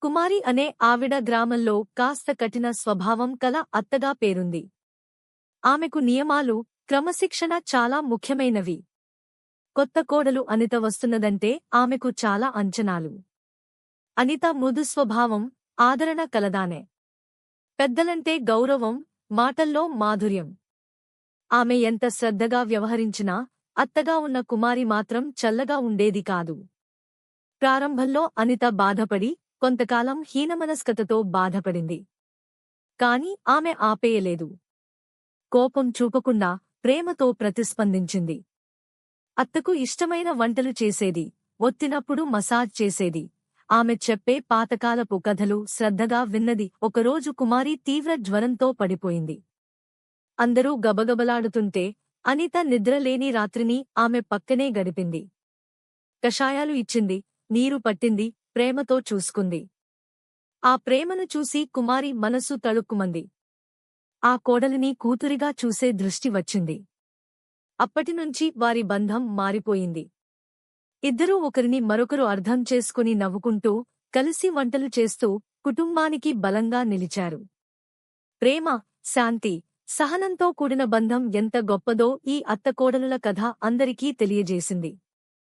కుమారి అనే ఆవిడ గ్రామంలో కాస్త కఠిన స్వభావం కల అత్తగా పేరుంది. ఆమెకు నియమాలు, క్రమశిక్షణ చాలా ముఖ్యమైనవి. కొత్త కోడలు అనిత వస్తున్నదంటే ఆమెకు చాలా అంచనాలు. అనిత మృదు స్వభావం, ఆదరణ కలదానే. పెద్దలంటే గౌరవం, మాటల్లో మాధుర్యం. ఆమె ఎంత శ్రద్ధగా వ్యవహరించినా అత్తగా ఉన్న కుమారి మాత్రం చల్లగా ఉండేది కాదు. ప్రారంభంలో అనిత బాధపడి కొంతకాలం హీనమనస్కతతో బాధపడింది. కాని ఆమె ఆపేయలేదు. కోపం చూపకుండా ప్రేమతో ప్రతిస్పందించింది. అత్తకు ఇష్టమైన వంటలు చేసేది, ఒత్తినప్పుడు మసాజ్ చేసేది. ఆమె చెప్పే పాతకాలపు కథలు శ్రద్ధగా విన్నది. ఒకరోజు కుమారి తీవ్ర జ్వరంతో పడిపోయింది. అందరూ గబగబలాడుతుంటే అనిత నిద్రలేని రాత్రిని ఆమె పక్కనే గడిపింది. కషాయాలు ఇచ్చింది, నీరు పట్టింది, ప్రేమతో చూసుకుంది. ఆ ప్రేమను చూసి కుమారి మనసు తళుక్కుమంది. ఆ కోడలిని కూతురిగా చూసే దృష్టి వచ్చింది. అప్పటినుంచి వారి బంధం మారిపోయింది. ఇద్దరూ ఒకరిని మరొకరు అర్థం చేసుకుని నవ్వుకుంటూ, కలిసి వంటలు చేస్తూ కుటుంబానికి బలంగా నిలిచారు. ప్రేమ, శాంతి, సహనంతో కూడిన బంధం ఎంత గొప్పదో ఈ అత్తకోడలుల కథ అందరికీ తెలియజేసింది.